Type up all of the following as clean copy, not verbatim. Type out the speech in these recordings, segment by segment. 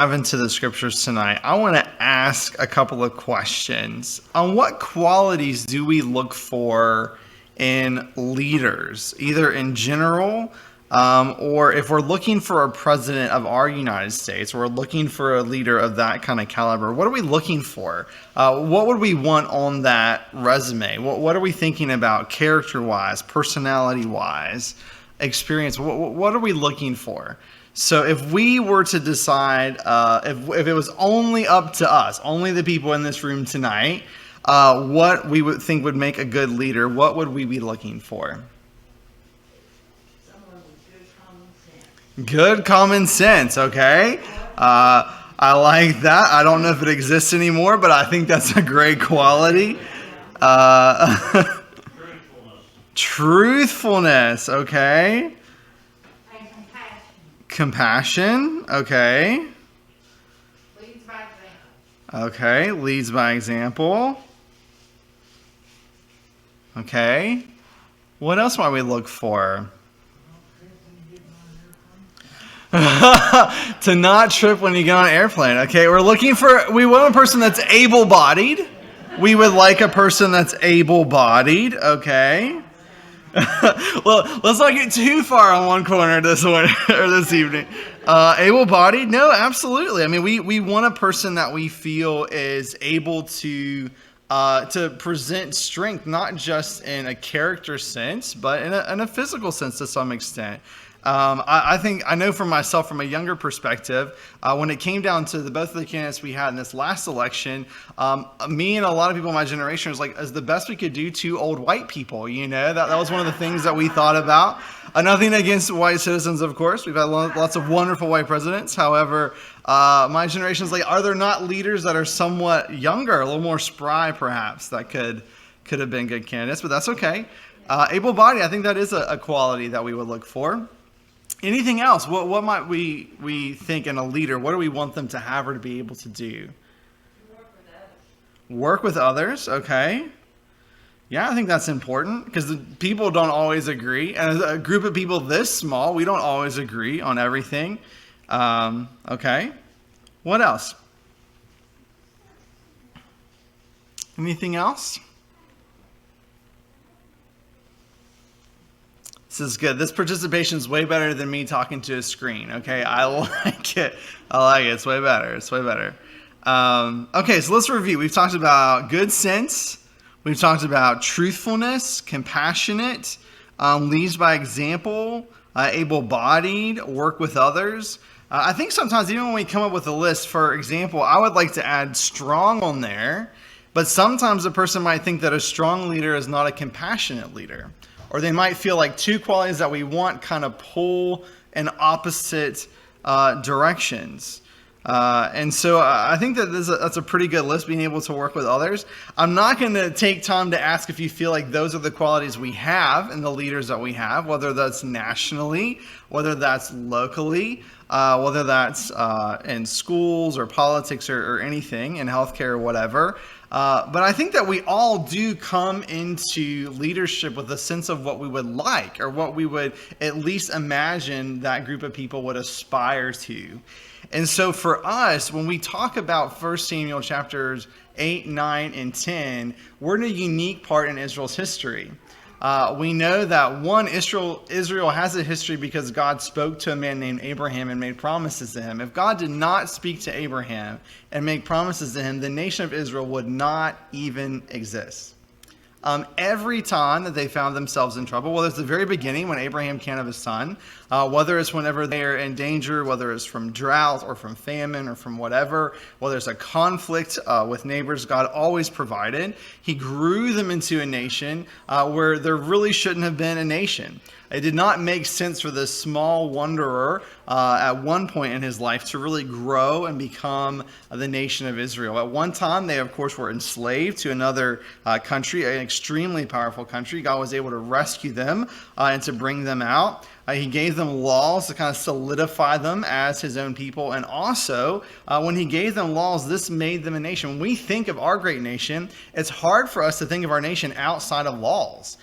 Dive into the scriptures tonight, I want to ask a couple of questions. On what qualities do we look for in leaders, either in general, or if we're looking for a president of our United States, or we're looking for a leader of that kind of caliber, what are we looking for? What would we want on that resume? What are we thinking about character-wise, personality-wise, experience? What are we looking for? So if we were to decide, if it was only up to us, only the people in this room tonight, what we would think would make a good leader, what would we be looking for? Someone with good common sense. Good common sense, okay? I like that. I don't know if it exists anymore, but I think that's a great quality. Truthfulness, okay? Compassion, okay. Leads by example. Okay, leads by example. Okay. What else might we look for? To not trip when you get on an airplane. Okay, we want a person that's able-bodied. We would like a person that's able-bodied, okay. Well, let's not get too far on one corner this morning or this evening. Able-bodied? No, absolutely. I mean, we want a person that we feel is able to present strength, not just in a character sense, but in a physical sense to some extent. I know for myself, from a younger perspective, when it came down to both of the candidates we had in this last election, me and a lot of people in my generation was like, as the best we could do, two old white people, that was one of the things that we thought about. Nothing against white citizens, of course. We've had lots of wonderful white presidents. However, my generation is like, are there not leaders that are somewhat younger, a little more spry, perhaps, that could have been good candidates? But that's okay. Able-bodied, I think that is a quality that we would look for. Anything else? What might we think in a leader? What do we want them to have or to be able to do? Work with others, okay. Yeah, I think that's important because the people don't always agree. And as a group of people this small, we don't always agree on everything. Okay. What else? Anything else? This is good. This participation is way better than me talking to a screen. Okay, I like it. It's way better. Okay, so let's review. We've talked about good sense. We've talked about truthfulness, compassionate, leads by example, able-bodied, work with others. I think sometimes even when we come up with a list, for example, I would like to add strong on there, but sometimes a person might think that a strong leader is not a compassionate leader. Or they might feel like two qualities that we want kind of pull in opposite directions. And so I think that that's a pretty good list, being able to work with others. I'm not going to take time to ask if you feel like those are the qualities we have in the leaders that we have, whether that's nationally, whether that's locally, whether that's in schools or politics or anything, in healthcare or whatever. But I think that we all do come into leadership with a sense of what we would like, or what we would at least imagine that group of people would aspire to. And so for us, when we talk about 1 Samuel chapters 8, 9, and 10, we're in a unique part in Israel's history. We know that Israel has a history because God spoke to a man named Abraham and made promises to him. If God did not speak to Abraham and make promises to him, the nation of Israel would not even exist. Every time that they found themselves in trouble, whether it's the very beginning when Abraham can't have a son, whether it's whenever they are in danger, whether it's from drought or from famine or from whatever, whether it's a conflict with neighbors, God always provided. He grew them into a nation where there really shouldn't have been a nation. It did not make sense for this small wanderer at one point in his life to really grow and become the nation of Israel. At one time, they, of course, were enslaved to another country, an extremely powerful country. God was able to rescue them and to bring them out. He gave them laws to kind of solidify them as his own people. And also, when he gave them laws, this made them a nation. When we think of our great nation, it's hard for us to think of our nation outside of laws.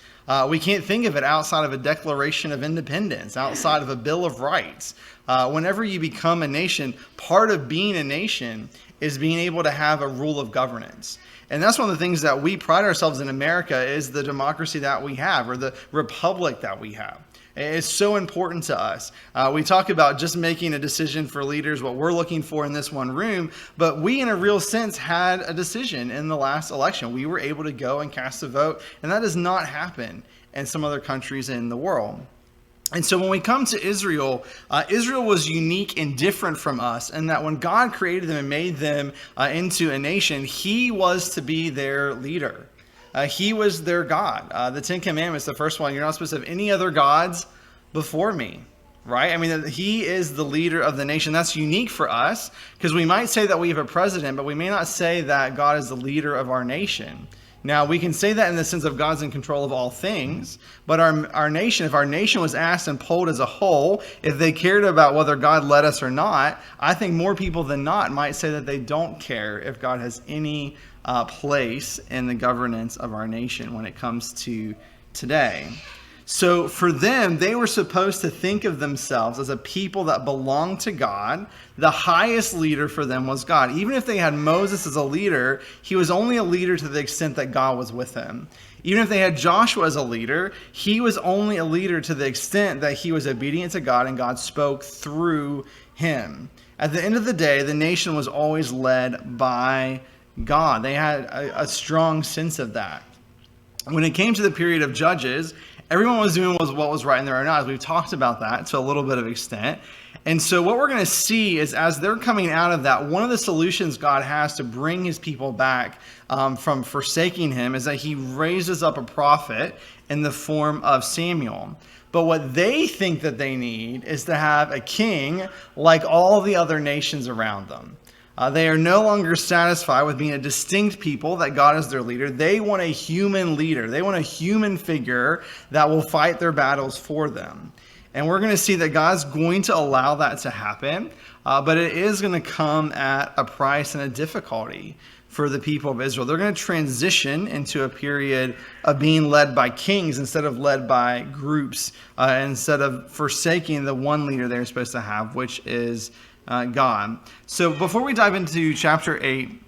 We can't think of it outside of a Declaration of Independence, outside of a Bill of Rights. Whenever you become a nation, part of being a nation is being able to have a rule of governance. And that's one of the things that we pride ourselves in America is the democracy that we have, or the republic that we have. It's so important to us. We talk about just making a decision for leaders, what we're looking for in this one room, but we in a real sense had a decision in the last election. We were able to go and cast a vote, and that does not happen in some other countries in the world. And so when we come to Israel, Israel was unique and different from us in that when God created them and made them into a nation, he was to be their leader. He was their God. The Ten Commandments, the first one, you're not supposed to have any other gods before me, right? I mean, he is the leader of the nation. That's unique for us because we might say that we have a president, but we may not say that God is the leader of our nation. Now, we can say that in the sense of God's in control of all things, but our nation, if our nation was asked and polled as a whole, if they cared about whether God led us or not, I think more people than not might say that they don't care if God has any place in the governance of our nation when it comes to today. So for them, they were supposed to think of themselves as a people that belonged to God. The highest leader for them was God. Even if they had Moses as a leader, he was only a leader to the extent that God was with him. Even if they had Joshua as a leader, he was only a leader to the extent that he was obedient to God and God spoke through him. At the end of the day, the nation was always led by God. They had a strong sense of that. When it came to the period of Judges, everyone was doing what was right in their own eyes. We've talked about that to a little bit of extent. And so what we're going to see is as they're coming out of that, one of the solutions God has to bring his people back from forsaking him is that he raises up a prophet in the form of Samuel. But what they think that they need is to have a king like all the other nations around them. They are no longer satisfied with being a distinct people that God is their leader. They want a human leader. They want a human figure that will fight their battles for them. And we're going to see that God's going to allow that to happen, but it is going to come at a price and a difficulty for the people of Israel. They're going to transition into a period of being led by kings instead of led by groups, instead of forsaking the one leader they're supposed to have, which is God. So before we dive into chapter 8,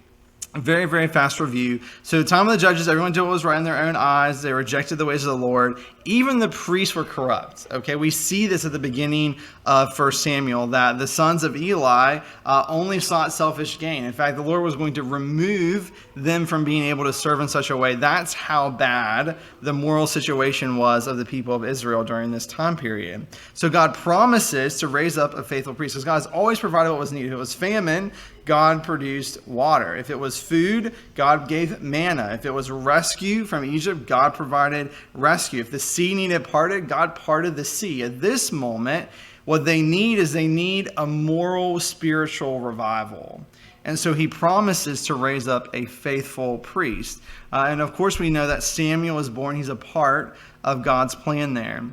a very, very fast review. So the time of the judges, everyone did what was right in their own eyes. They rejected the ways of the Lord. Even the priests were corrupt. Okay, we see this at the beginning of 1 Samuel, that the sons of Eli only sought selfish gain. In fact, the Lord was going to remove them from being able to serve in such a way. That's how bad the moral situation was of the people of Israel during this time period. So God promises to raise up a faithful priest, because God has always provided what was needed. If it was famine, God produced water. If it was food, God gave manna. If it was rescue from Egypt, God provided rescue. If the sea needed parted, God parted the sea. At this moment, what they need is they need a moral, spiritual revival. And so he promises to raise up a faithful priest. And of course, we know that Samuel is born. He's a part of God's plan there.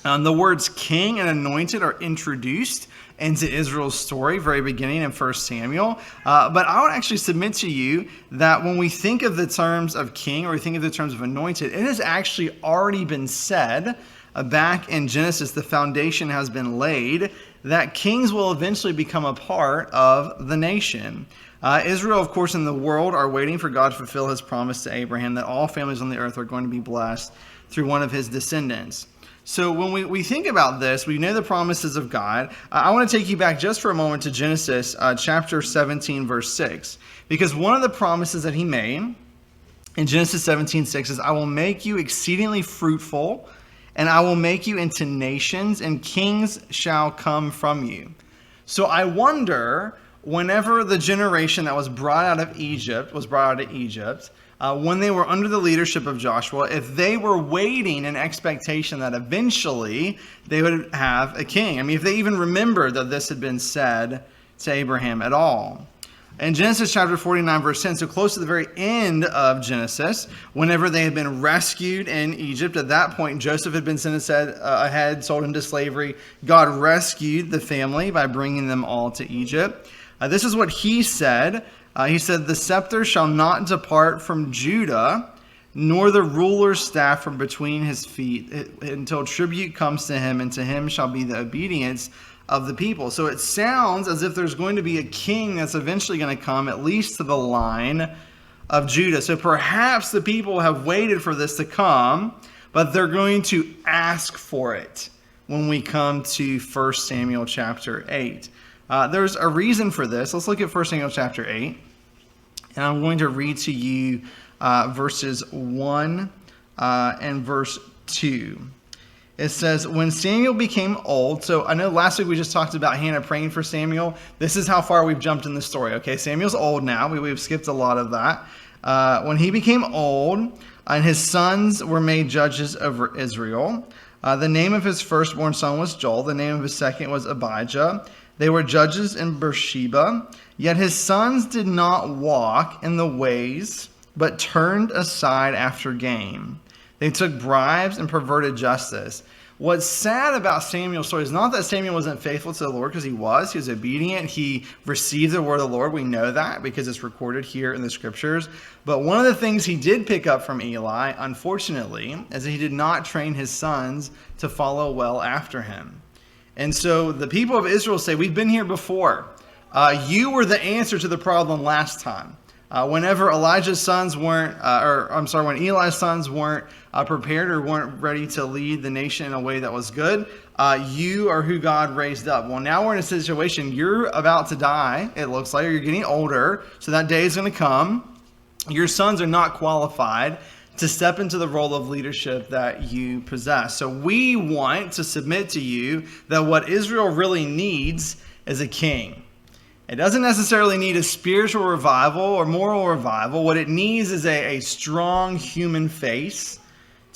The words king and anointed are introduced into Israel's story, very beginning in 1 Samuel. But I would actually submit to you that when we think of the terms of king or we think of the terms of anointed, it has actually already been said back in Genesis, the foundation has been laid, that kings will eventually become a part of the nation. Israel, of course, and the world are waiting for God to fulfill his promise to Abraham that all families on the earth are going to be blessed through one of his descendants. So when we think about this, we know the promises of God. I want to take you back just for a moment to Genesis chapter 17, verse 6. Because one of the promises that he made in Genesis 17:6 is, I will make you exceedingly fruitful, and I will make you into nations, and kings shall come from you. So I wonder, whenever the generation that was brought out of Egypt, when they were under the leadership of Joshua, if they were waiting in expectation that eventually they would have a king. I mean, if they even remembered that this had been said to Abraham at all. In Genesis chapter 49, verse 10, so close to the very end of Genesis, whenever they had been rescued in Egypt, at that point, Joseph had been sent ahead, sold into slavery. God rescued the family by bringing them all to Egypt. This is what he said. He said, the scepter shall not depart from Judah, nor the ruler's staff from between his feet, until tribute comes to him, and to him shall be the obedience of the people. So it sounds as if there's going to be a king that's eventually going to come, at least to the line of Judah. So perhaps the people have waited for this to come, but they're going to ask for it when we come to 1 Samuel chapter 8. There's a reason for this. Let's look at 1 Samuel chapter 8. And I'm going to read to you verses 1 and verse 2. It says, when Samuel became old, so I know last week we just talked about Hannah praying for Samuel. This is how far we've jumped in the story. Okay, Samuel's old now. We've skipped a lot of that. When he became old, and his sons were made judges over Israel. The name of his firstborn son was Joel. The name of his second was Abijah. They were judges in Beersheba. Yet his sons did not walk in the ways, but turned aside after gain. They took bribes and perverted justice. What's sad about Samuel's story is not that Samuel wasn't faithful to the Lord, because he was. He was obedient. He received the word of the Lord. We know that because it's recorded here in the scriptures. But one of the things he did pick up from Eli, unfortunately, is that he did not train his sons to follow well after him. And so the people of Israel say, we've been here before. You were the answer to the problem last time. Whenever Elijah's sons weren't, when Eli's sons weren't prepared or weren't ready to lead the nation in a way that was good, you are who God raised up. Well, now we're in a situation, you're about to die, it looks like, or you're getting older, so that day is going to come. Your sons are not qualified to step into the role of leadership that you possess. So we want to submit to you that what Israel really needs is a king. It doesn't necessarily need a spiritual revival or moral revival. What it needs is a strong human face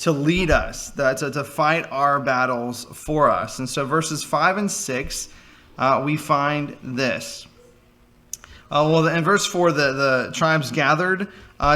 to lead us, to fight our battles for us. And so verses 5 and 6, we find this. In verse 4, the tribes gathered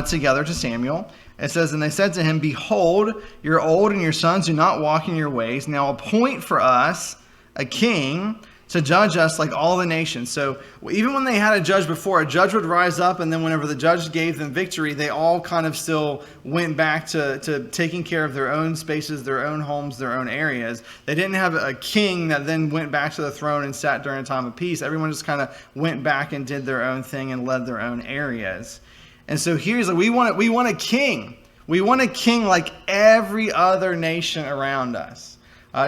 together to Samuel. It says, and they said to him, behold, you're old and your sons do not walk in your ways. Now appoint for us a king to judge us like all the nations. So even when they had a judge before, a judge would rise up, and then whenever the judge gave them victory, they all kind of still went back to taking care of their own spaces, their own homes, their own areas. They didn't have a king that then went back to the throne and sat during a time of peace. Everyone just kind of went back and did their own thing and led their own areas. And so here's like, we want a king. We want a king like every other nation around us.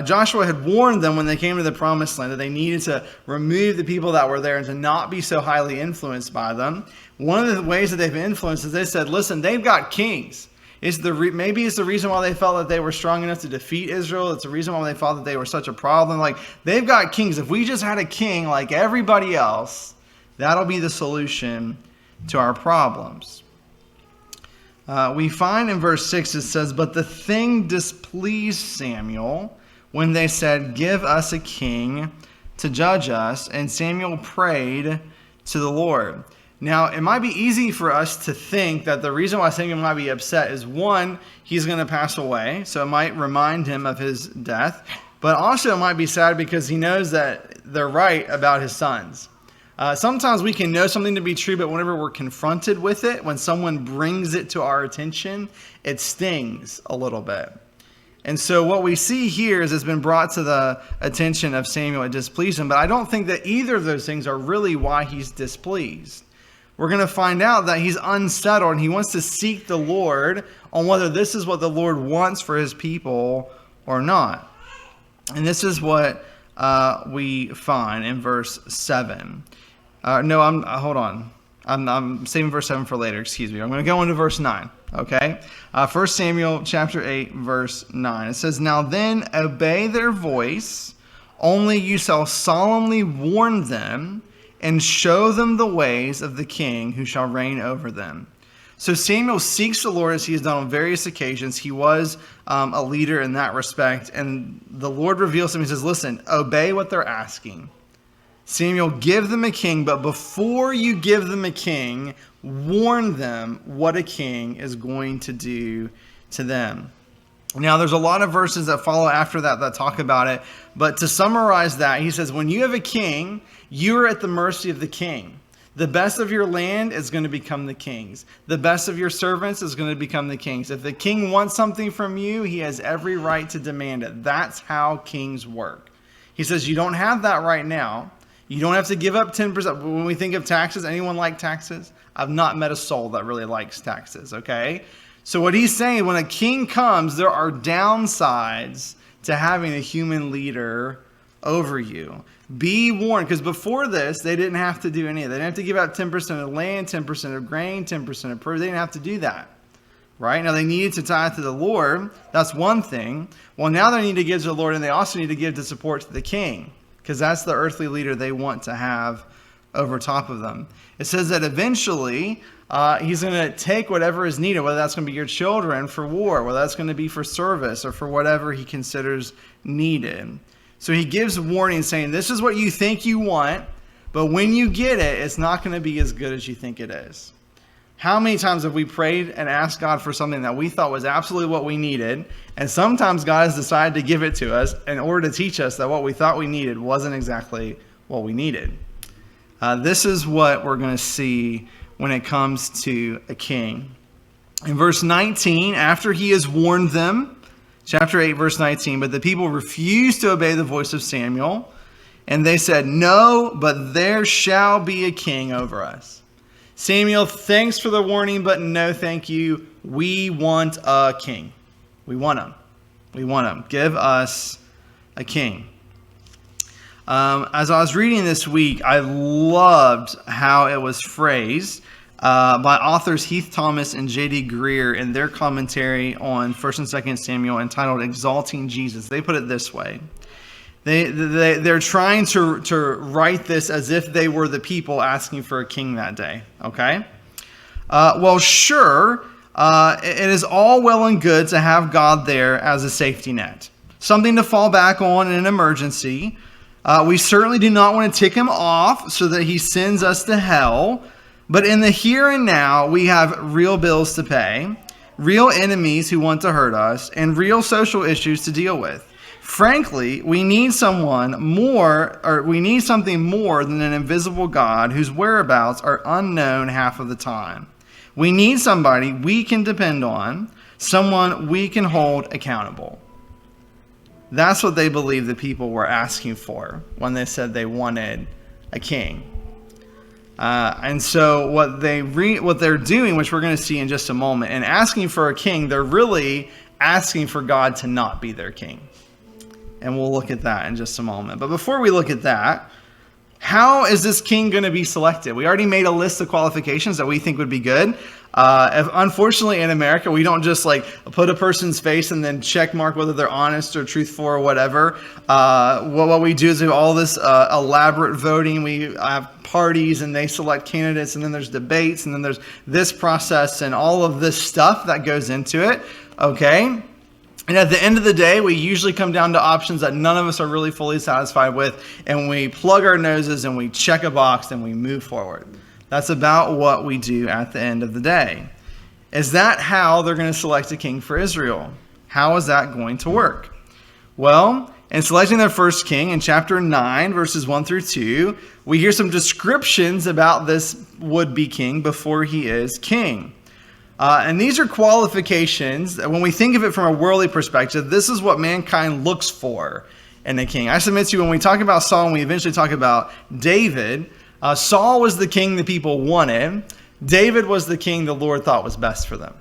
Joshua had warned them when they came to the promised land that they needed to remove the people that were there and to not be so highly influenced by them. One of the ways that they've been influenced is they said, listen, they've got kings. Maybe it's the reason why they felt that they were strong enough to defeat Israel. It's the reason why they thought that they were such a problem. Like, they've got kings. If we just had a king like everybody else, that'll be the solution to our problems. We find in verse 6, it says, but the thing displeased Samuel when they said, give us a king to judge us. And Samuel prayed to the Lord. Now, it might be easy for us to think that the reason why Samuel might be upset is, one, he's going to pass away, so it might remind him of his death. But also it might be sad because he knows that they're right about his sons. Sometimes we can know something to be true, but whenever we're confronted with it, when someone brings it to our attention, it stings a little bit. And so what we see here is it's been brought to the attention of Samuel. It displeased him, but I don't think that either of those things are really why he's displeased. We're going to find out that he's unsettled and he wants to seek the Lord on whether this is what the Lord wants for his people or not. And this is what we find in verse 7. Hold on. I'm saving verse 7 for later. Excuse me. I'm going to go into verse 9. Okay. 1 Samuel chapter 8, verse 9. It says, now then obey their voice, only you shall solemnly warn them and show them the ways of the king who shall reign over them. So Samuel seeks the Lord as he has done on various occasions. He was a leader in that respect. And the Lord reveals to him, he says, listen, obey what they're asking. Samuel, give them a king, but before you give them a king, warn them what a king is going to do to them. Now, there's a lot of verses that follow after that talk about it. But to summarize that, he says, when you have a king, you are at the mercy of the king. The best of your land is going to become the king's. The best of your servants is going to become the king's. If the king wants something from you, he has every right to demand it. That's how kings work. He says, you don't have that right now. You don't have to give up 10%. When we think of taxes, anyone like taxes? I've not met a soul that really likes taxes, okay? So what he's saying, when a king comes, there are downsides to having a human leader over you. Be warned, because before this, they didn't have to do any of that. They didn't have to give out 10% of land, 10% of grain, 10% of produce. They didn't have to do that, right? Now, they needed to tithe to the Lord. That's one thing. Well, now they need to give to the Lord, and they also need to give to support to the king, because that's the earthly leader they want to have over top of them. It says that eventually he's going to take whatever is needed, whether that's going to be your children for war, whether that's going to be for service, or for whatever he considers needed. So he gives warning saying, this is what you think you want, but when you get it, it's not going to be as good as you think it is. How many times have we prayed and asked God for something that we thought was absolutely what we needed, and sometimes God has decided to give it to us in order to teach us that what we thought we needed wasn't exactly what we needed. This is what we're going to see when it comes to a king. In verse 19, after he has warned them, chapter 8, verse 19, but the people refused to obey the voice of Samuel, and they said, no, but there shall be a king over us. Samuel, thanks for the warning, but no thank you. We want a king. We want him. We want him. Give us a king. As I was reading this week, I loved how it was phrased by authors Heath Thomas and J.D. Greer in their commentary on 1 and 2 Samuel entitled Exalting Jesus. They put it this way. They're trying to write this as if they were the people asking for a king that day. Okay? Well, sure, it is all well and good to have God there as a safety net. Something to fall back on in an emergency. We certainly do not want to tick him off so that he sends us to hell. But in the here and now, we have real bills to pay, real enemies who want to hurt us, and real social issues to deal with. Frankly, we need something more than an invisible God whose whereabouts are unknown half of the time. We need somebody we can depend on, someone we can hold accountable. That's what they believe the people were asking for when they said they wanted a king. And so what they're doing, which we're going to see in just a moment, and asking for a king, they're really asking for God to not be their king. And we'll look at that in just a moment. But before we look at that, how is this king going to be selected? We already made a list of qualifications that we think would be good. Unfortunately, in America, we don't just put a person's face and then check mark whether they're honest or truthful or whatever. What we do is do all this elaborate voting. We have parties and they select candidates, and then there's debates, and then there's this process and all of this stuff that goes into it. Okay? And at the end of the day, we usually come down to options that none of us are really fully satisfied with, and we plug our noses and we check a box and we move forward. That's about what we do at the end of the day. Is that how they're going to select a king for Israel? How is that going to work? Well, in selecting their first king in chapter 9, verses 1 through 2, we hear some descriptions about this would-be king before he is king. And these are qualifications that when we think of it from a worldly perspective, this is what mankind looks for in a king. I submit to you, when we talk about Saul and we eventually talk about David, Saul was the king the people wanted. David was the king the Lord thought was best for them.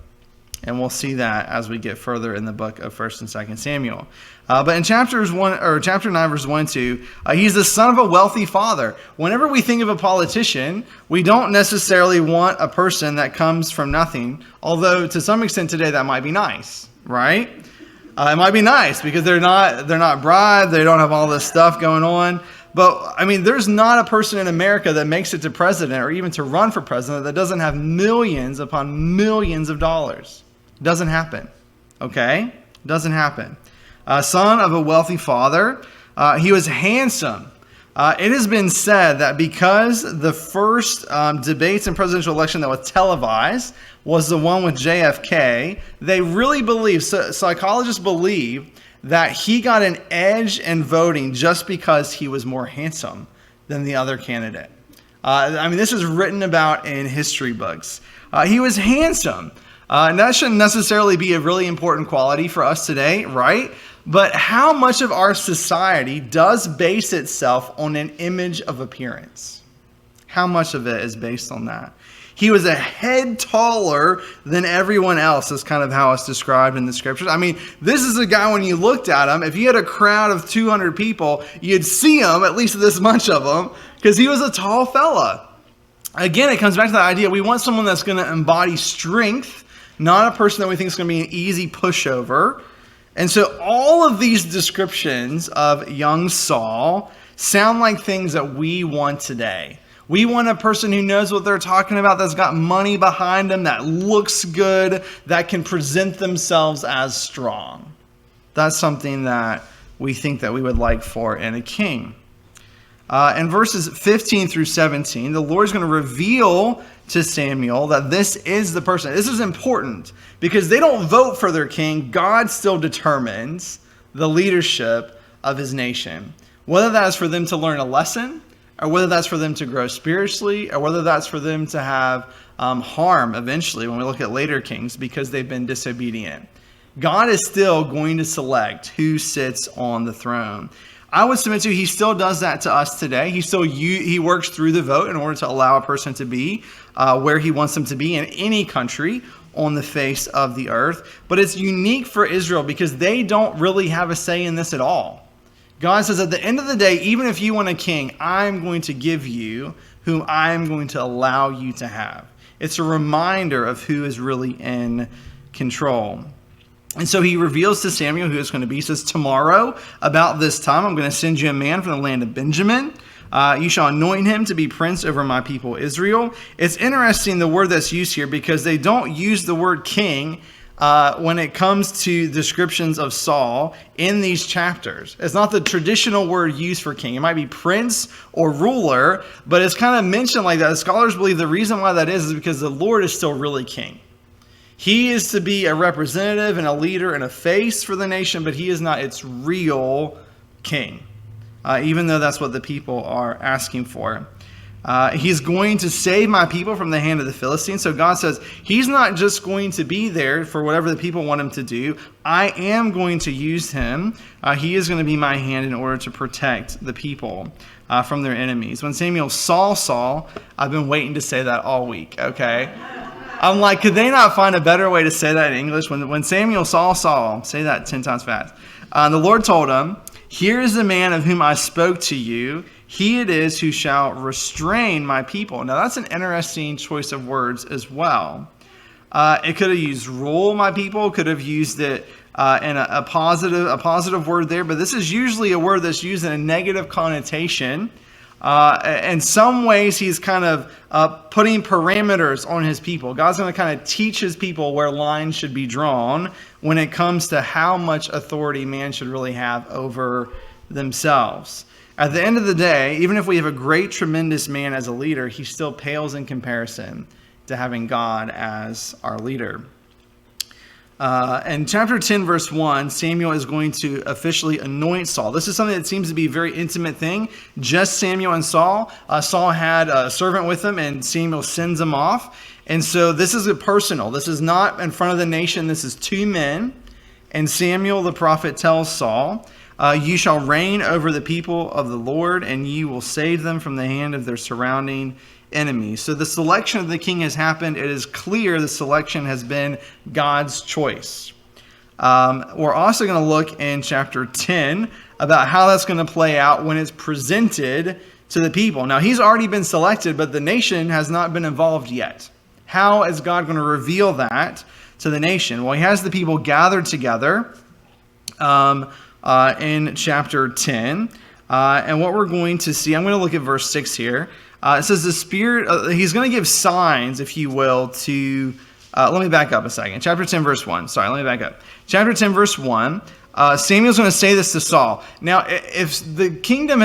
And we'll see that as we get further in the book of 1 and 2 Samuel. But in chapter 9, verses 1 and 2, he's the son of a wealthy father. Whenever we think of a politician, we don't necessarily want a person that comes from nothing. Although to some extent today that might be nice, right? It might be nice because they're not bribed, they don't have all this stuff going on. But I mean, there's not a person in America that makes it to president or even to run for president that doesn't have millions upon millions of dollars. Doesn't happen. Okay? Doesn't happen. Son of a wealthy father. He was handsome. It has been said that because the first debates and presidential election that was televised was the one with JFK, they really believe, psychologists believe, that he got an edge in voting just because he was more handsome than the other candidate. This is written about in history books. He was handsome. And that shouldn't necessarily be a really important quality for us today, right? But how much of our society does base itself on an image of appearance? How much of it is based on that? He was a head taller than everyone else, is kind of how it's described in the scriptures. This is a guy, when you looked at him, if you had a crowd of 200 people, you'd see him, at least this much of him, because he was a tall fella. Again, it comes back to the idea we want someone that's going to embody strength, not a person that we think is going to be an easy pushover. And so all of these descriptions of young Saul sound like things that we want today. We want a person who knows what they're talking about, that's got money behind them, that looks good, that can present themselves as strong. That's something that we think that we would like for in a king. In verses 15 through 17, the Lord's going to reveal to Samuel that this is the person. This is important because they don't vote for their king. God still determines the leadership of his nation. Whether that is for them to learn a lesson, or whether that's for them to grow spiritually, or whether that's for them to have harm eventually when we look at later kings because they've been disobedient. God is still going to select who sits on the throne. I would submit to you, he still does that to us today. He works through the vote in order to allow a person to be where he wants them to be in any country on the face of the earth. But it's unique for Israel because they don't really have a say in this at all. God says at the end of the day, even if you want a king, I'm going to give you whom I'm going to allow you to have. It's a reminder of who is really in control. And so he reveals to Samuel who it's going to be. He says, tomorrow, about this time, I'm going to send you a man from the land of Benjamin. You shall anoint him to be prince over my people Israel. It's interesting, the word that's used here, because they don't use the word king when it comes to descriptions of Saul in these chapters. It's not the traditional word used for king. It might be prince or ruler, but it's kind of mentioned like that. Scholars believe the reason why that is because the Lord is still really king. He is to be a representative and a leader and a face for the nation, but he is not its real king, even though that's what the people are asking for. He's going to save my people from the hand of the Philistines. So God says he's not just going to be there for whatever the people want him to do. I am going to use him. He is going to be my hand in order to protect the people from their enemies. When Samuel saw Saul, I've been waiting to say that all week, okay? I'm like, could they not find a better way to say that in English? When Samuel saw Saul, say that 10 times fast. The Lord told him, here is the man of whom I spoke to you. He it is who shall restrain my people. Now that's an interesting choice of words as well. It could have used rule my people, could have used it in a positive word there, but this is usually a word that's used in a negative connotation. In some ways, he's kind of putting parameters on his people. God's going to kind of teach his people where lines should be drawn when it comes to how much authority man should really have over themselves. At the end of the day, even if we have a great, tremendous man as a leader, he still pales in comparison to having God as our leader. In chapter 10, verse 1, Samuel is going to officially anoint Saul. This is something that seems to be a very intimate thing. Just Samuel and Saul. Saul had a servant with him, and Samuel sends him off. And so this is personal. This is not in front of the nation. This is two men. And Samuel the prophet tells Saul, you shall reign over the people of the Lord, and you will save them from the hand of their surrounding enemies. So the selection of the king has happened. It is clear the selection has been God's choice. We're also going to look in chapter 10 about how that's going to play out when it's presented to the people. Now, he's already been selected, but the nation has not been involved yet. How is God going to reveal that to the nation? Well, he has the people gathered together in chapter 10. And what we're going to see, I'm going to look at verse 6 here. It says the Spirit, he's going to give signs, if you will, to, let me back up a second. Chapter 10, verse 1. Sorry, let me back up. Chapter 10, verse 1. Samuel's going to say this to Saul. Now, if the kingdom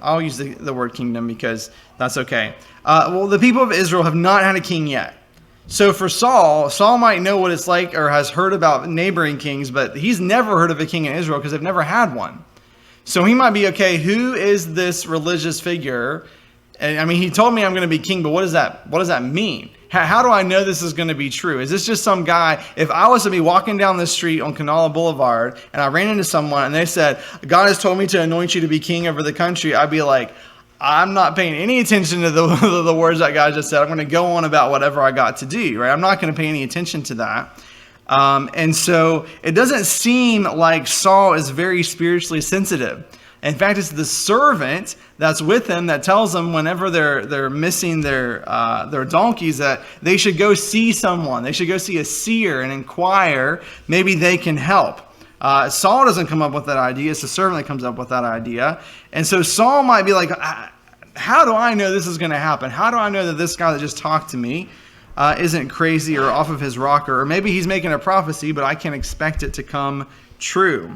I'll use the word kingdom because that's okay. Well, the people of Israel have not had a king yet. So for Saul might know what it's like or has heard about neighboring kings, but he's never heard of a king in Israel because they've never had one. So he might be, okay, who is this religious figure? And I mean, he told me I'm going to be king, but what does that mean? How do I know this is going to be true? Is this just some guy? If I was to be walking down the street on Canala Boulevard and I ran into someone and they said, God has told me to anoint you to be king over the country, I'd be like, I'm not paying any attention to the words that God just said. I'm going to go on about whatever I got to do, right? I'm not going to pay any attention to that. And so it doesn't seem like Saul is very spiritually sensitive. In fact, it's the servant that's with him that tells them whenever they're missing their donkeys that they should go see someone. They should go see a seer and inquire. Maybe they can help. Saul doesn't come up with that idea. It's the servant that comes up with that idea. And so Saul might be like, how do I know this is going to happen? How do I know that this guy that just talked to me isn't crazy or off of his rocker? Or maybe he's making a prophecy, but I can't expect it to come true.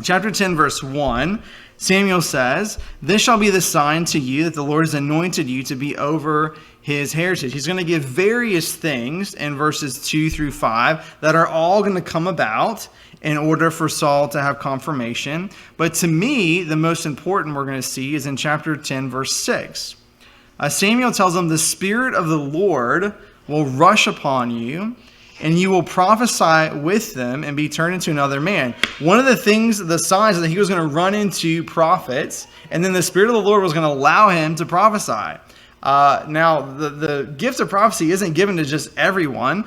Chapter 10, verse 1, Samuel says, "This shall be the sign to you that the Lord has anointed you to be over his heritage." He's going to give various things in verses 2 through 5 that are all going to come about in order for Saul to have confirmation. But to me, the most important we're going to see is in chapter 10, verse 6. Samuel tells him, "The Spirit of the Lord will rush upon you, and you will prophesy with them and be turned into another man." One of the things, the signs, is that he was going to run into prophets, and then the Spirit of the Lord was going to allow him to prophesy. Now, the gift of prophecy isn't given to just everyone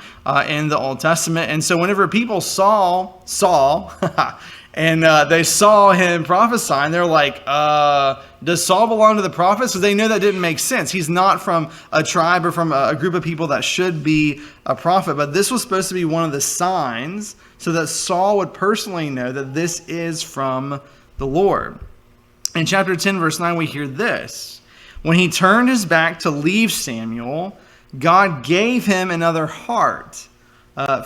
in the Old Testament. And so whenever people saw Saul and they saw him prophesying, they're like, does Saul belong to the prophets? Because they know that didn't make sense. He's not from a tribe or from a group of people that should be a prophet. But this was supposed to be one of the signs so that Saul would personally know that this is from the Lord. In chapter 10, verse 9, we hear this. "When he turned his back to leave Samuel, God gave him another heart."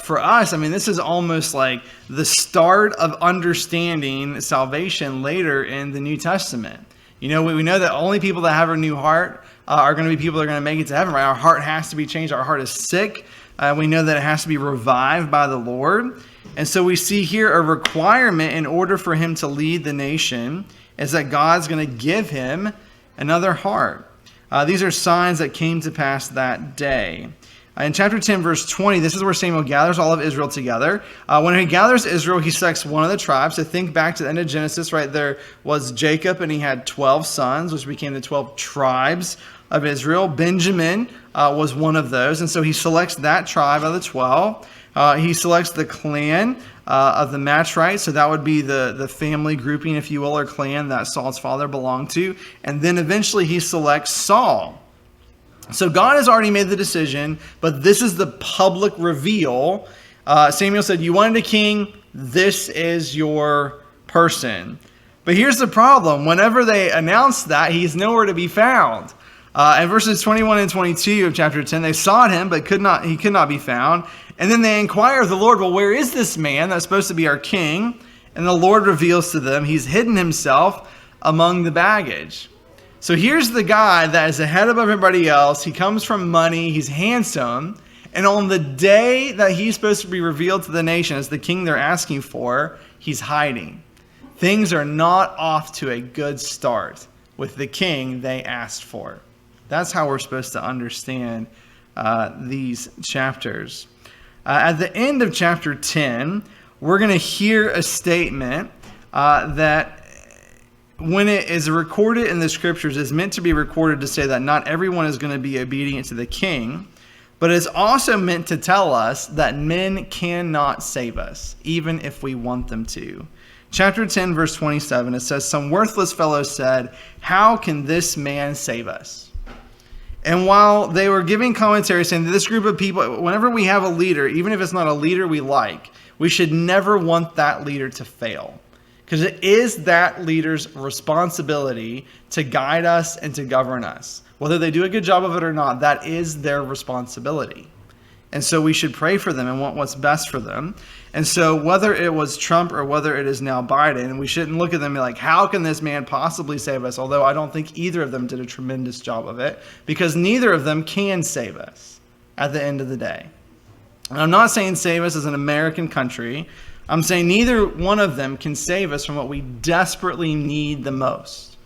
For us, I mean, this is almost like the start of understanding salvation later in the New Testament. You know, we know that only people that have a new heart are going to be people that are going to make it to heaven, right? Our heart has to be changed. Our heart is sick. We know that it has to be revived by the Lord. And so we see here a requirement in order for him to lead the nation is that God's going to give him another heart. These are signs that came to pass that day. In chapter 10, verse 20, this is where Samuel gathers all of Israel together. When he gathers Israel, he selects one of the tribes. So think back to the end of Genesis, right? There was Jacob, and he had 12 sons, which became the 12 tribes of Israel. Benjamin was one of those. And so he selects that tribe of the 12. He selects the clan of the Matrites. So that would be the family grouping, if you will, or clan that Saul's father belonged to. And then eventually he selects Saul. So God has already made the decision, but this is the public reveal. Samuel said, "You wanted a king, this is your person." But here's the problem. Whenever they announced that, he's nowhere to be found. In verses 21 and 22 of chapter 10, they sought him, but he could not be found. And then they inquire of the Lord, "Well, where is this man that's supposed to be our king?" And the Lord reveals to them, he's hidden himself among the baggage. So here's the guy that is ahead of everybody else. He comes from money. He's handsome. And on the day that he's supposed to be revealed to the nation as the king they're asking for, he's hiding. Things are not off to a good start with the king they asked for. That's how we're supposed to understand these chapters. At the end of chapter 10, we're going to hear a statement that when it is recorded in the scriptures, is meant to be recorded to say that not everyone is going to be obedient to the king, but it's also meant to tell us that men cannot save us, even if we want them to. Chapter 10, verse 27, it says, "Some worthless fellow said, 'How can this man save us?'" And while they were giving commentary saying that this group of people, whenever we have a leader, even if it's not a leader we like, we should never want that leader to fail. Because it is that leader's responsibility to guide us and to govern us. Whether they do a good job of it or not, that is their responsibility. And so we should pray for them and want what's best for them. And so whether it was Trump or whether it is now Biden, we shouldn't look at them and be like, how can this man possibly save us? Although I don't think either of them did a tremendous job of it, because neither of them can save us at the end of the day. And I'm not saying save us as an American country. I'm saying neither one of them can save us from what we desperately need the most.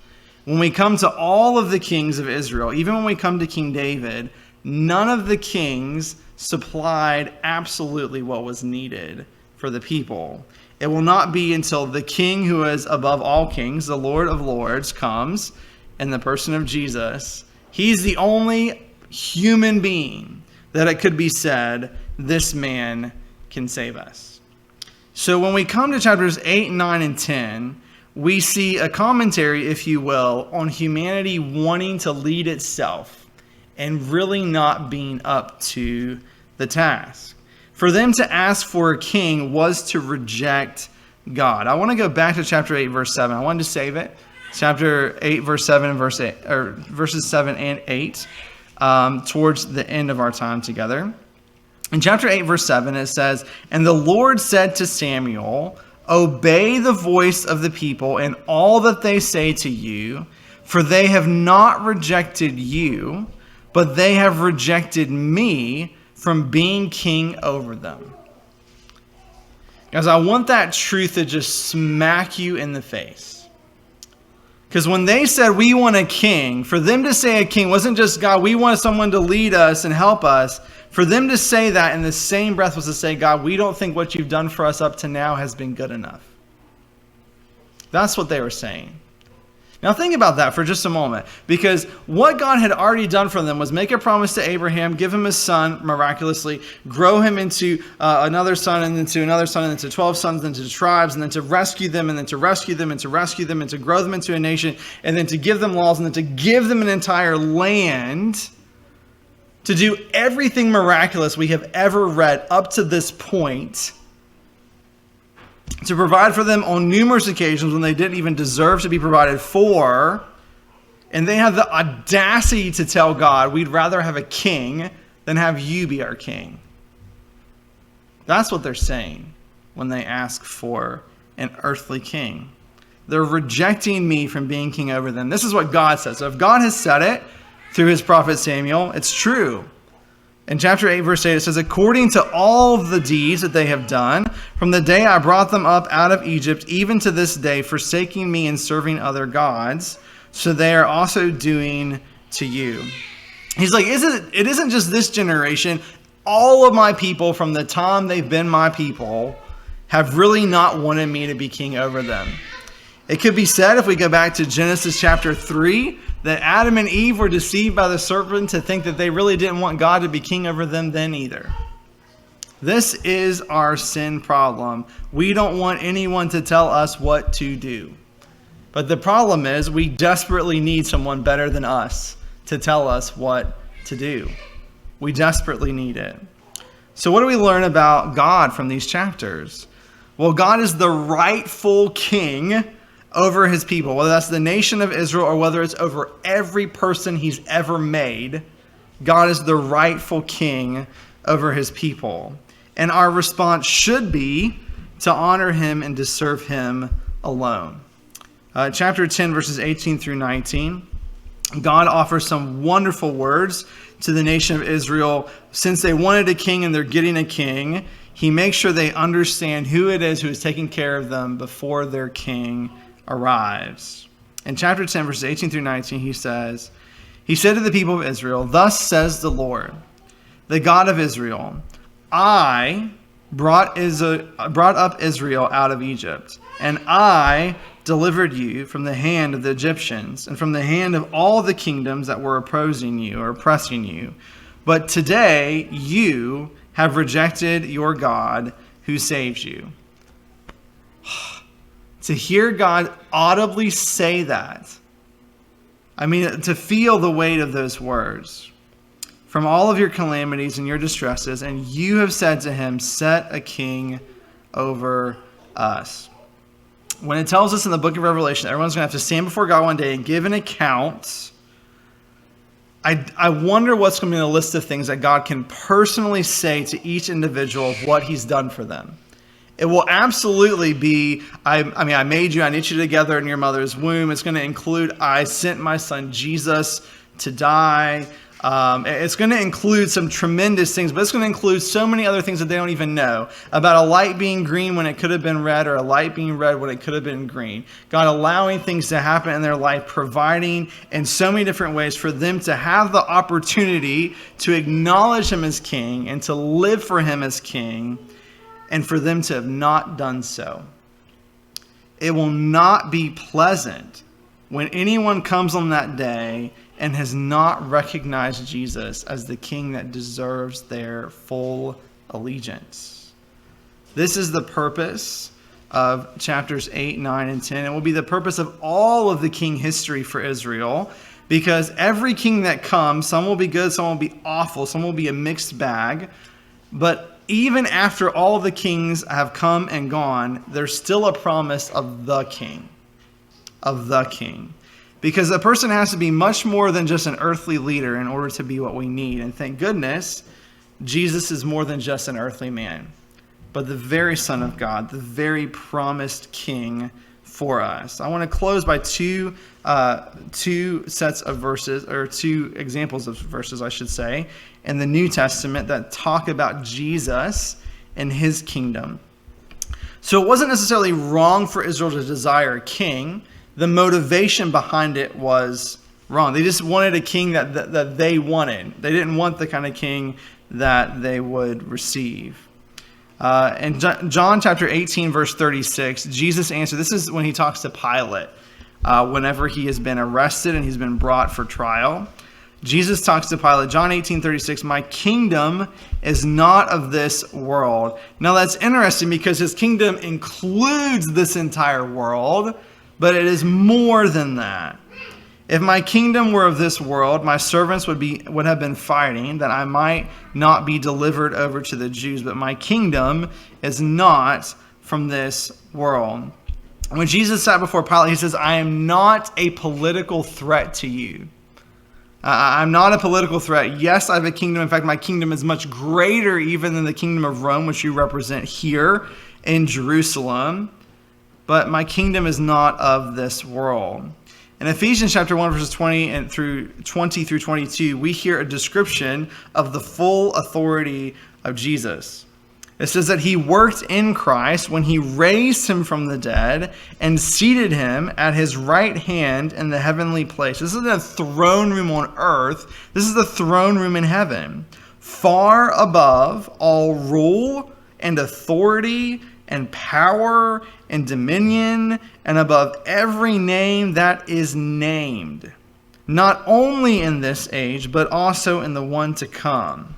When we come to all of the kings of Israel, even when we come to King David, none of the kings supplied absolutely what was needed for the people. It will not be until the king who is above all kings, the Lord of Lords, comes in the person of Jesus. He's the only human being that it could be said, this man can save us. So when we come to chapters 8, 9, and 10, we see a commentary, if you will, on humanity wanting to lead itself and really not being up to the task. For them to ask for a king was to reject God. I want to go back to chapter 8, verse 7. I wanted to save it. Chapter 8, verse 7 and verse 8, or verses 7 and 8, towards the end of our time together. In chapter 8, verse 7, it says, "And the Lord said to Samuel, obey the voice of the people in all that they say to you, for they have not rejected you, but they have rejected me from being king over them." Guys, I want that truth to just smack you in the face. Because when they said we want a king, for them to say a king wasn't just, God, we want someone to lead us and help us. For them to say that in the same breath was to say, God, we don't think what you've done for us up to now has been good enough. That's what they were saying. Now think about that for just a moment, because what God had already done for them was make a promise to Abraham, give him a son miraculously, grow him into another son, and into another son, and into 12 sons, and into tribes, and then to rescue them, and then to rescue them, and to rescue them, and to grow them into a nation, and then to give them laws, and then to give them an entire land, to do everything miraculous we have ever read up to this point, to provide for them on numerous occasions when they didn't even deserve to be provided for. And they have the audacity to tell God, we'd rather have a king than have you be our king. That's what they're saying when they ask for an earthly king. They're rejecting me from being king over them. This is what God says. So if God has said it through his prophet Samuel, it's true. In chapter 8, verse 8, it says, according to all the deeds that they have done, from the day I brought them up out of Egypt, even to this day, forsaking me and serving other gods, so they are also doing to you. He's like, it isn't just this generation. All of my people from the time they've been my people have really not wanted me to be king over them. It could be said, if we go back to Genesis chapter 3, that Adam and Eve were deceived by the serpent to think that they really didn't want God to be king over them then either. This is our sin problem. We don't want anyone to tell us what to do. But the problem is we desperately need someone better than us to tell us what to do. We desperately need it. So what do we learn about God from these chapters? Well, God is the rightful king over his people, whether that's the nation of Israel or whether it's over every person he's ever made. God is the rightful king over his people. And our response should be to honor him and to serve him alone. Chapter 10, verses 18 through 19, God offers some wonderful words to the nation of Israel. Since they wanted a king and they're getting a king, he makes sure they understand who it is who is taking care of them before their king arrives. In chapter 10, verses 18 through 19, he said to the people of Israel, thus says the Lord, the God of Israel, I brought up Israel out of Egypt, and I delivered you from the hand of the Egyptians and from the hand of all the kingdoms that were opposing you or oppressing you. But today you have rejected your God who saves you. To hear God audibly say that, I mean, to feel the weight of those words, from all of your calamities and your distresses, and you have said to him, set a king over us. When it tells us in the book of Revelation, everyone's going to have to stand before God one day and give an account I wonder what's going to be a list of things that God can personally say to each individual of what he's done for them. It will absolutely be, I made you, I knit you together in your mother's womb. It's going to include, I sent my son Jesus to die. It's going to include some tremendous things, but it's going to include so many other things that they don't even know. About a light being green when it could have been red, or a light being red when it could have been green. God allowing things to happen in their life, providing in so many different ways for them to have the opportunity to acknowledge him as king and to live for him as king, and for them to have not done so. It will not be pleasant when anyone comes on that day and has not recognized Jesus as the king that deserves their full allegiance. This is the purpose of chapters 8, 9, and 10. It will be the purpose of all of the king history for Israel, because every king that comes, some will be good, some will be awful, some will be a mixed bag. But even after all of the kings have come and gone, there's still a promise of the king. Of the king. Because a person has to be much more than just an earthly leader in order to be what we need. And thank goodness, Jesus is more than just an earthly man, but the very Son of God, the very promised king for us. I want to close by two sets of verses, or two examples of verses, I should say, in the New Testament that talk about Jesus and his kingdom. So it wasn't necessarily wrong for Israel to desire a king. The motivation behind it was wrong. They just wanted a king that they wanted. They didn't want the kind of king that they would receive. In John chapter 18, verse 36, Jesus answered. This is when he talks to Pilate, whenever he has been arrested and he's been brought for trial. Jesus talks to Pilate, John 18:36, my kingdom is not of this world. Now that's interesting because his kingdom includes this entire world, but it is more than that. If my kingdom were of this world, my servants would have been fighting that I might not be delivered over to the Jews. But my kingdom is not from this world. When Jesus sat before Pilate, he says, I am not a political threat to you. I'm not a political threat. Yes, I have a kingdom. In fact, my kingdom is much greater even than the kingdom of Rome, which you represent here in Jerusalem. But my kingdom is not of this world. In Ephesians chapter 1, verses 20 through 22, we hear a description of the full authority of Jesus. It says that he worked in Christ when he raised him from the dead and seated him at his right hand in the heavenly place. This isn't a throne room on earth. This is the throne room in heaven, far above all rule and authority and power and dominion, and above every name that is named, not only in this age, but also in the one to come.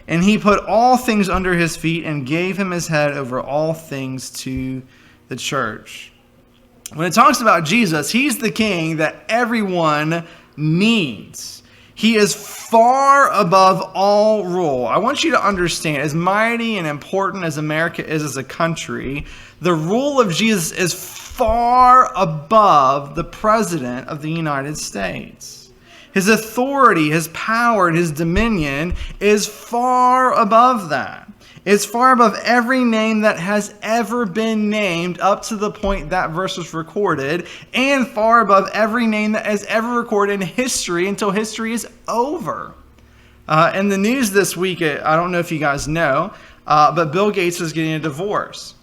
And he put all things under his feet and gave him his head over all things to the church. When it talks about Jesus, he's the king that everyone needs. He is far above all rule. I want you to understand, as mighty and important as America is as a country, the rule of Jesus is far above the president of the United States. His authority, his power, and his dominion is far above that. It's far above every name that has ever been named up to the point that verse was recorded, and far above every name that has ever recorded in history until history is over. In the news this week, I don't know if you guys know, but Bill Gates is getting a divorce.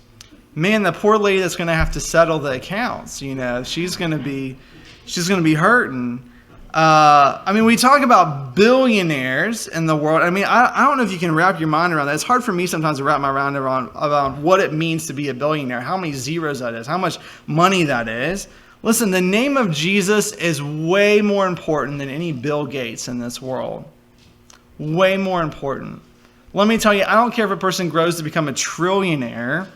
Man, the poor lady that's going to have to settle the accounts, she's going to be hurting. We talk about billionaires in the world. I don't know if you can wrap your mind around that. It's hard for me sometimes to wrap my mind around what it means to be a billionaire, how many zeros that is, how much money that is. Listen, the name of Jesus is way more important than any Bill Gates in this world. Way more important. Let me tell you, I don't care if a person grows to become a trillionaire.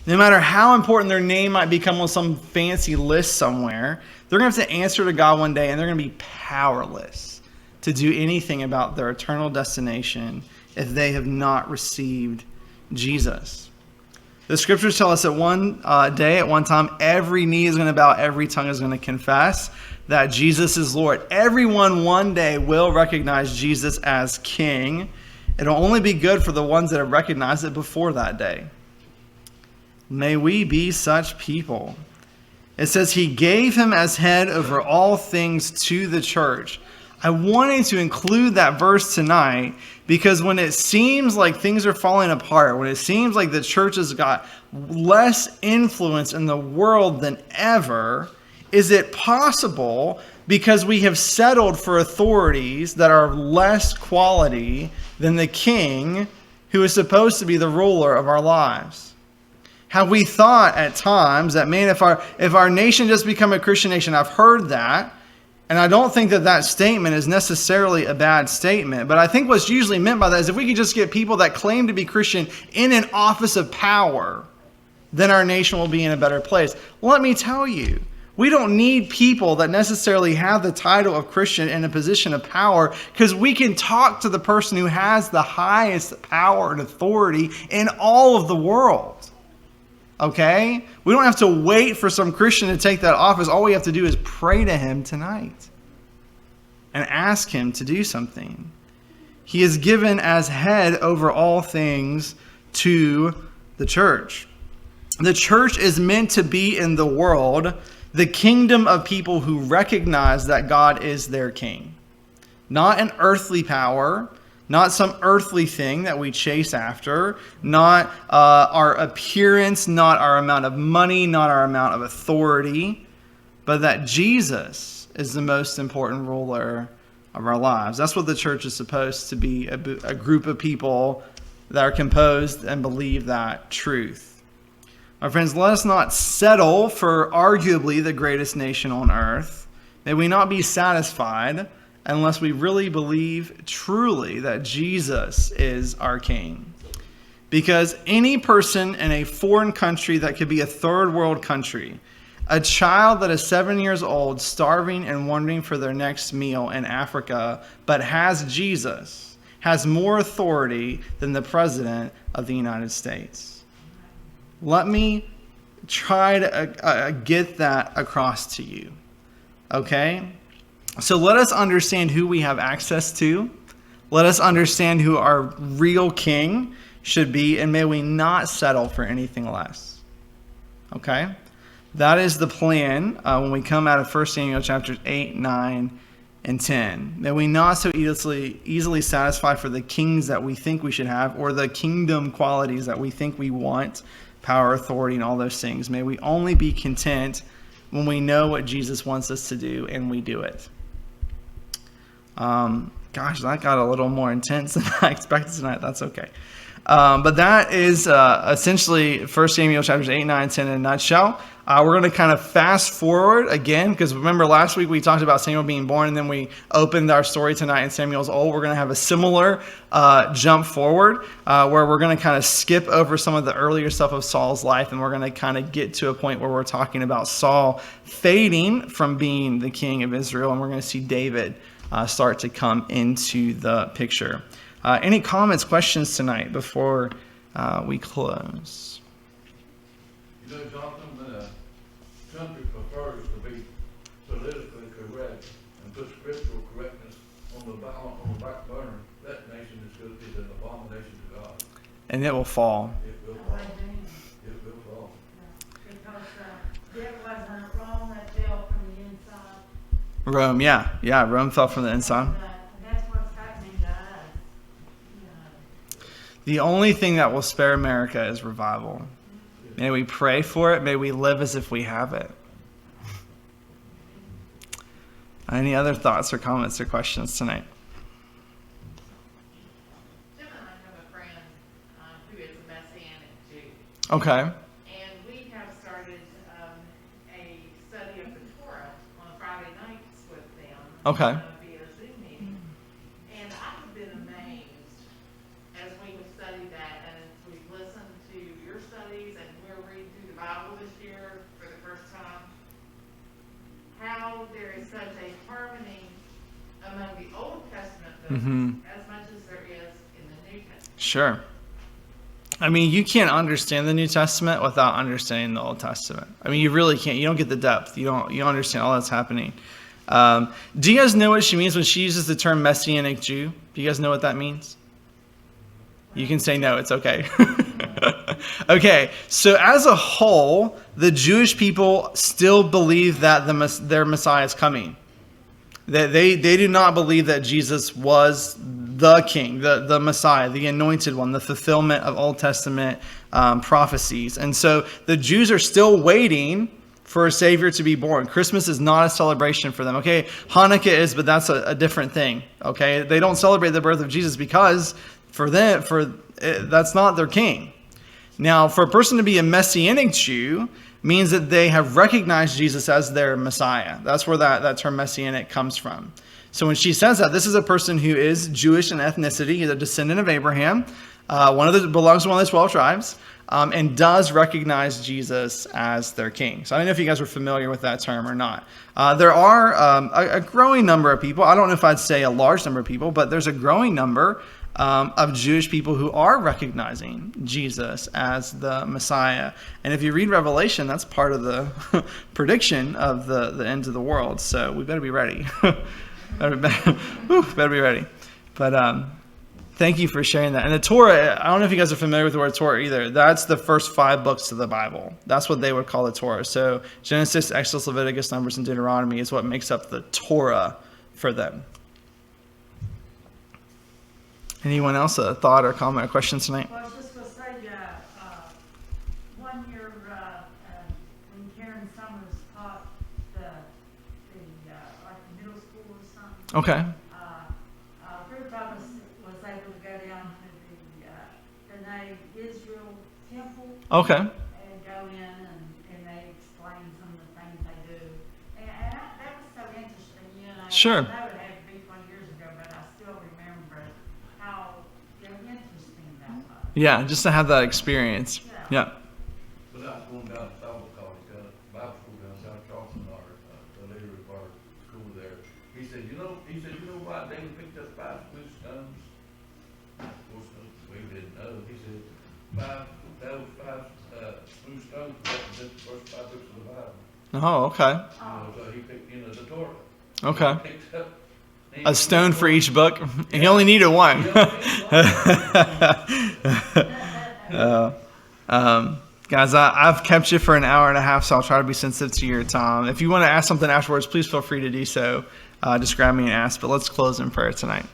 No matter how important their name might become on some fancy list somewhere, they're going to have to answer to God one day, and they're going to be powerless to do anything about their eternal destination if they have not received Jesus. The scriptures tell us that one day, at one time, every knee is going to bow, every tongue is going to confess that Jesus is Lord. Everyone one day will recognize Jesus as King. It'll only be good for the ones that have recognized it before that day. May we be such people. It says he gave him as head over all things to the church. I wanted to include that verse tonight because when it seems like things are falling apart, when it seems like the church has got less influence in the world than ever, is it possible because we have settled for authorities that are less quality than the king who is supposed to be the ruler of our lives? Have we thought at times that, man, if our nation just become a Christian nation, I've heard that, and I don't think that statement is necessarily a bad statement, but I think what's usually meant by that is if we could just get people that claim to be Christian in an office of power, then our nation will be in a better place. Let me tell you, we don't need people that necessarily have the title of Christian in a position of power, because we can talk to the person who has the highest power and authority in all of the world. Okay? We don't have to wait for some Christian to take that office. All we have to do is pray to him tonight and ask him to do something. He is given as head over all things to the church. The church is meant to be in the world the kingdom of people who recognize that God is their king. Not an earthly power, not some earthly thing that we chase after, not our appearance, not our amount of money, not our amount of authority, but that Jesus is the most important ruler of our lives. That's what the church is supposed to be, a group of people that are composed and believe that truth. My friends, let us not settle for arguably the greatest nation on earth. May we not be satisfied unless we really believe truly that Jesus is our King. Because any person in a foreign country that could be a third world country, a child that is 7 years old, starving and wondering for their next meal in Africa, but has Jesus, has more authority than the President of the United States. Let me try to get that across to you. Okay? So let us understand who we have access to. Let us understand who our real king should be, and may we not settle for anything less. Okay? That is the plan when we come out of 1 Samuel chapters 8, 9, and 10. May we not so easily satisfy for the kings that we think we should have, or the kingdom qualities that we think we want, power, authority, and all those things. May we only be content when we know what Jesus wants us to do and we do it. Gosh, that got a little more intense than I expected tonight. That's okay. But that is essentially 1 Samuel chapters 8, 9, 10 in a nutshell. We're going to kind of fast forward again, because remember last week we talked about Samuel being born, and then we opened our story tonight in Samuel's old. We're going to have a similar jump forward where we're going to kind of skip over some of the earlier stuff of Saul's life, and we're going to kind of get to a point where we're talking about Saul fading from being the king of Israel, and we're going to see David start to come into the picture. Any comments, questions tonight before we close? You know, Jonathan, when a country prefers to be politically correct and put scriptural correctness on the back burner, that nation is an abomination to God. And it will fall. It will fall. It will fall. Because there wasn't Rome that fell from the inside. Rome, yeah, Rome fell from the inside. That's what's happening to us. The only thing that will spare America is revival. May we pray for it. May we live as if we have it. Any other thoughts or comments or questions tonight? Jim and I have a friend who is a Messianic Jew. Okay. And we have started a study of the Torah on Friday nights with them. Okay. Via Zoom meeting. And I have been amazed as we have studied that, and as we've listened to your studies, and we're reading through the Bible this year for the first time, how there is such a harmony among the Old Testament books as much as there is in the New Testament. Sure. I mean, you can't understand the New Testament without understanding the Old Testament. I mean, you really can't. You don't get the depth. You don't understand all that's happening. Do you guys know what she means when she uses the term Messianic Jew? Do you guys know what that means? You can say no, it's okay. Okay, so as a whole, the Jewish people still believe that their Messiah is coming. They do not believe that Jesus was the king, the Messiah, the anointed one, the fulfillment of Old Testament prophecies. And so the Jews are still waiting for a Savior to be born. Christmas is not a celebration for them. Okay, Hanukkah is, but that's a different thing. Okay, they don't celebrate the birth of Jesus because for them, that's not their king. Now, for a person to be a Messianic Jew means that they have recognized Jesus as their Messiah. That's where that term Messianic comes from. So when she says that, this is a person who is Jewish in ethnicity. He's a descendant of Abraham, belongs to one of the 12 tribes, and does recognize Jesus as their king. So I don't know if you guys are familiar with that term or not. There are a growing number of people. I don't know if I'd say a large number of people, but there's a growing number of Jewish people who are recognizing Jesus as the Messiah. And if you read Revelation, that's part of the prediction of the end of the world. So we better be ready. better be ready. But thank you for sharing that. And the Torah, I don't know if you guys are familiar with the word Torah either. That's the first 5 books of the Bible. That's what they would call the Torah. So Genesis, Exodus, Leviticus, Numbers, and Deuteronomy is what makes up the Torah for them. Anyone else a thought or comment or question tonight? Well, I was just going to say, one year when Karen Summers taught like the middle school or something. Okay. A group of us was able to go down to the B'nai Israel temple. Okay. And go in and they explain some of the things they do. And that was so interesting, you know. Sure. I know it had to be 20 years ago, but I still remember how interesting that was. Yeah, just to have that experience. Yeah. But I was going down to Bible college, Bible school down South Charleston, or the leader of our school there. He said, you know why David picked up 5 smooth stones? Of course, we didn't know. He said, those 5 smooth stones represent the first 5 books of the Bible. Oh, okay. So he picked, the Torah. Okay. He picked up A stone for each book. He only needed one. Guys, I've kept you for an hour and a half, so I'll try to be sensitive to your time. If you want to ask something afterwards, please feel free to do so. Just grab me and ask. But let's close in prayer tonight.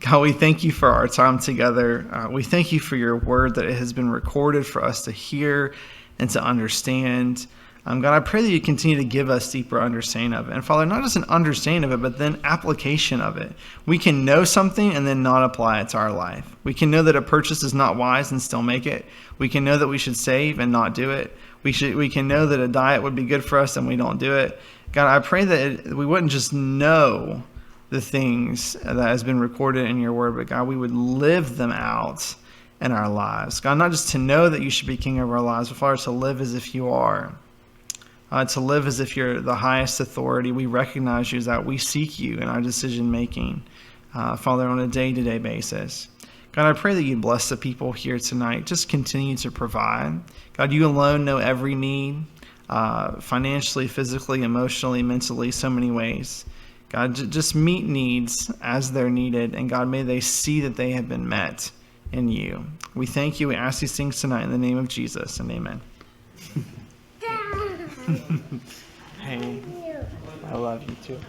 God, we thank you for our time together. We thank you for your word, that it has been recorded for us to hear and to understand. God, I pray that you continue to give us deeper understanding of it. And Father, not just an understanding of it, but then application of it. We can know something and then not apply it to our life. We can know that a purchase is not wise and still make it. We can know that we should save and not do it. We can know that a diet would be good for us and we don't do it. God, I pray that we wouldn't just know the things that has been recorded in your word, but God, we would live them out in our lives. God, not just to know that you should be king of our lives, but Father, to live as if you are. To live as if you're the highest authority. We recognize you as that. We seek you in our decision making, Father, on a day-to-day basis. God, I pray that you bless the people here tonight. Just continue to provide. God, you alone know every need, financially, physically, emotionally, mentally, so many ways. God, just meet needs as they're needed. And God, may they see that they have been met in you. We thank you. We ask these things tonight in the name of Jesus, and amen. Hey, I love you too.